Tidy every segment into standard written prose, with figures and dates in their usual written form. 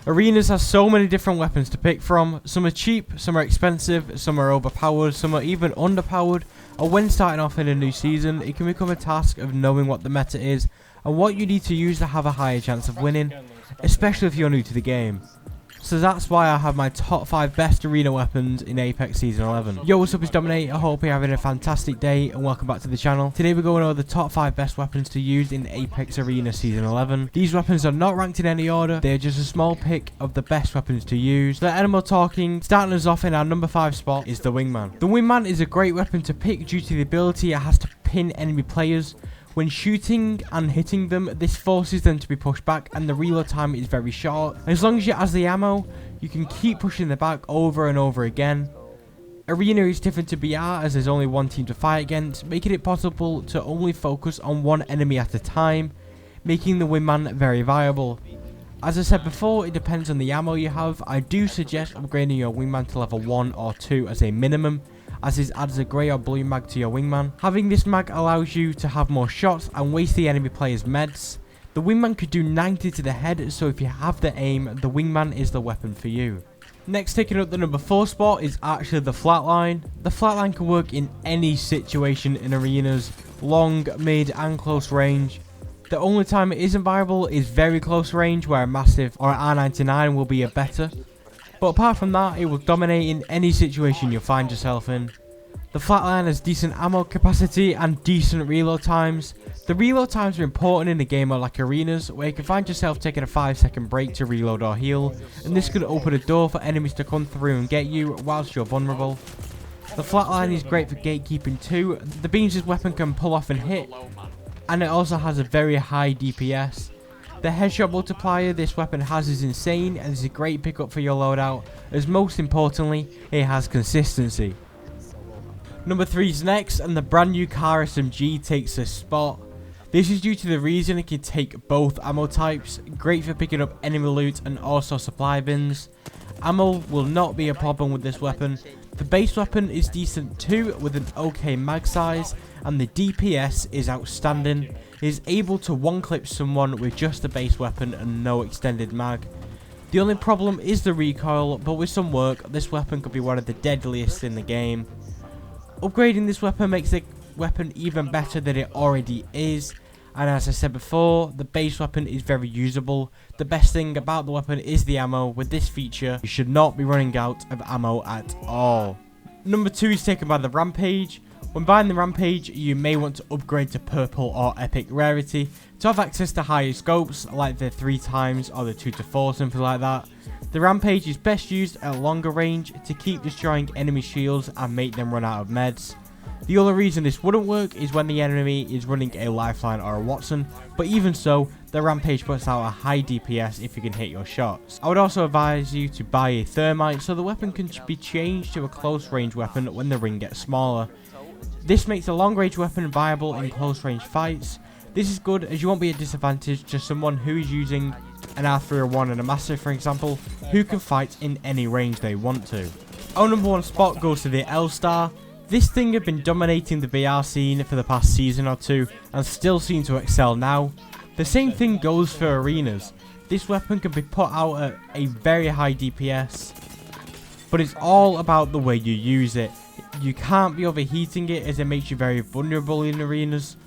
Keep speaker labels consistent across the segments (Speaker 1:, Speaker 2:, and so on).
Speaker 1: Arenas has so many different weapons to pick from. Some are cheap, some are expensive, some are overpowered, some are even underpowered. And when starting off in a new season, it can become a task of knowing what the meta is and what you need to use to have a higher chance of winning, especially if you're new to the game. So that's why I have my top 5 best arena weapons in Apex Season 11. Yo, what's up, it's Dominate. I hope you're having a fantastic day and welcome back to the channel. Today we're going over the top 5 best weapons to use in Apex Arena Season 11. These weapons are not ranked in any order, they're just a small pick of the best weapons to use. So any more talking, starting us off in our number 5 spot is the Wingman. The Wingman is a great weapon to pick due to the ability it has to pin enemy players. When shooting and hitting them, this forces them to be pushed back and the reload time is very short. As long as you has the ammo, you can keep pushing them back over and over again. Arena is different to BR as there's only one team to fight against, making it possible to only focus on one enemy at a time, making the Wingman very viable. As I said before, it depends on the ammo you have. I do suggest upgrading your Wingman to level 1 or 2 as a minimum, as this adds a grey or blue mag to your Wingman. Having this mag allows you to have more shots and waste the enemy player's meds. The Wingman could do 90 to the head, so if you have the aim, the Wingman is the weapon for you. Next, taking up the number 4 spot is actually the Flatline. The Flatline can work in any situation in arenas, long, mid and close range. The only time it isn't viable is very close range, where a massive or an R99 will be a better. But apart from that, it will dominate in any situation you'll find yourself in. The Flatline has decent ammo capacity and decent reload times. The reload times are important in a game like arenas, where you can find yourself taking a 5-second break to reload or heal, and this could open a door for enemies to come through and get you whilst you're vulnerable. The Flatline is great for gatekeeping too. The beams this weapon can pull off and hit, and it also has a very high DPS. The headshot multiplier this weapon has is insane and is a great pickup for your loadout, as most importantly, it has consistency. Number 3 is next, and the brand new car SMG takes this spot. This is due to the reason it can take both ammo types, great for picking up enemy loot and also supply bins. Ammo will not be a problem with this weapon. The base weapon is decent too, with an okay mag size, and the DPS is outstanding. It is able to one-clip someone with just the base weapon and no extended mag. The only problem is the recoil, but with some work, this weapon could be one of the deadliest in the game. Upgrading this weapon makes the weapon even better than it already is, and as I said before, the base weapon is very usable. The best thing about the weapon is the ammo. With this feature, you should not be running out of ammo at all. Number 2 is taken by the Rampage. When buying the Rampage, you may want to upgrade to purple or epic rarity to have access to higher scopes like the 3 times or the 2 to 4, something like that. The Rampage is best used at longer range to keep destroying enemy shields and make them run out of meds. The only reason this wouldn't work is when the enemy is running a Lifeline or a Watson, but even so, the Rampage puts out a high DPS if you can hit your shots. I would also advise you to buy a Thermite so the weapon can be changed to a close range weapon when the ring gets smaller. This makes a long range weapon viable in close range fights. This is good as you won't be at disadvantage to someone who is using an R301 and a Massive, for example, who can fight in any range they want to. Our number 1 spot goes to the L-Star. This thing had been dominating the BR scene for the past season or 2 and still seem to excel now. The same thing goes for arenas. This weapon can be put out at a very high DPS, but it's all about the way you use it. You can't be overheating it as it makes you very vulnerable in arenas.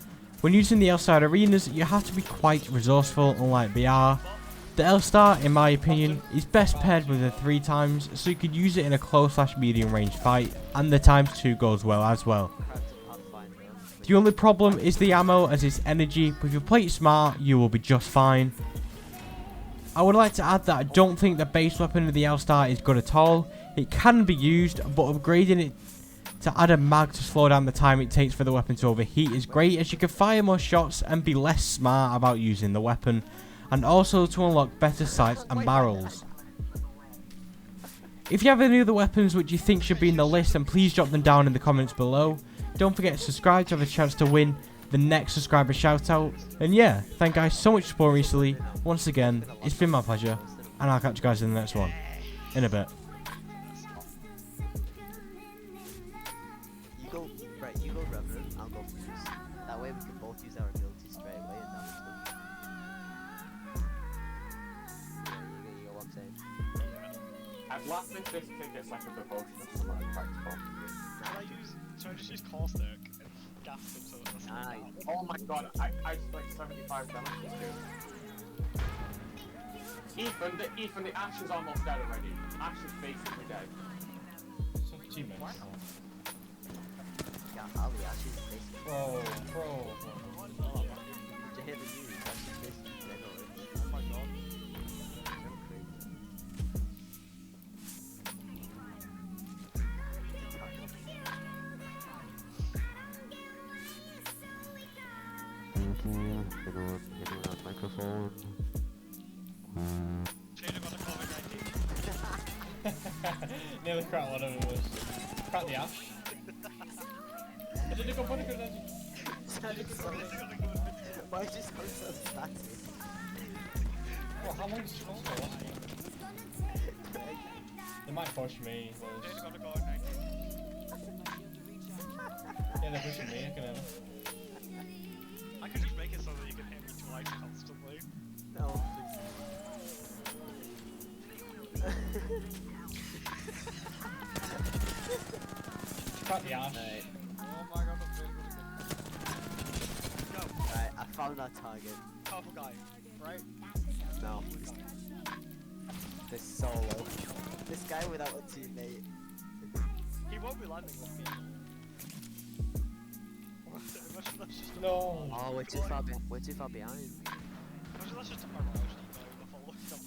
Speaker 1: When using the L-Star arenas, you have to be quite resourceful, unlike BR. The L-Star, in my opinion, is best paired with the 3 times, so you could use it in a close/medium range fight, and the times 2 goes well as well. The only problem is the ammo as it's energy, but if you play it smart, you will be just fine. I would like to add that I don't think the base weapon of the L-Star is good at all. It can be used, but upgrading it to add a mag to slow down the time it takes for the weapon to overheat is great, as you can fire more shots and be less smart about using the weapon, and also to unlock better sights and barrels. If you have any other weapons which you think should be in the list, then please drop them down in the comments below. Don't forget to subscribe to have a chance to win the next subscriber shout out. And yeah, thank you guys so much for supporting recently. Once again, it's been my pleasure, and I'll catch you guys in the next one. In a bit.
Speaker 2: You go Revenant, I'll go Fuse. That way we can both use our abilities straight away and that's good. Yeah, you know what I'm saying.
Speaker 3: I've laughed if this kid gets like a devotion or something like practical.
Speaker 4: Should I just use caustic and gas him so that that's not
Speaker 2: Nice.
Speaker 4: out?
Speaker 3: Oh my god, I just like 75 damage this dude. Ethan, the Ash is almost dead already. Ash is basically dead.
Speaker 5: Some teammates.
Speaker 2: Yeah, Ali actually basically.
Speaker 5: Bro.
Speaker 2: Did you hear the news? Actually basically dead already.
Speaker 4: Oh my god.
Speaker 2: So crazy. Hitting on microphone.
Speaker 4: Changing on the COVID-19.
Speaker 5: Nearly cracked one of them was. Cracked the Ash. I didn't go for it,
Speaker 2: Why is this going so static?
Speaker 5: Bro, how long is she going for? They might push me,
Speaker 4: Changing
Speaker 5: Liz.
Speaker 4: on the COVID-19.
Speaker 5: Yeah, they're pushing me, I can hear them.
Speaker 4: I could just make it so that you can hit me twice constantly.
Speaker 2: No,
Speaker 5: Cracked the Ash.
Speaker 2: Right.
Speaker 4: Oh my god, that's really good. Go.
Speaker 2: Right, I found our target.
Speaker 4: Powerful guy, right?
Speaker 2: No. This solo. This guy without a teammate.
Speaker 4: He won't be landing with me. Imagine that's just a
Speaker 5: No.
Speaker 2: Oh, we're too far behind.
Speaker 4: Imagine that's just a mirage, you know, the whole fucking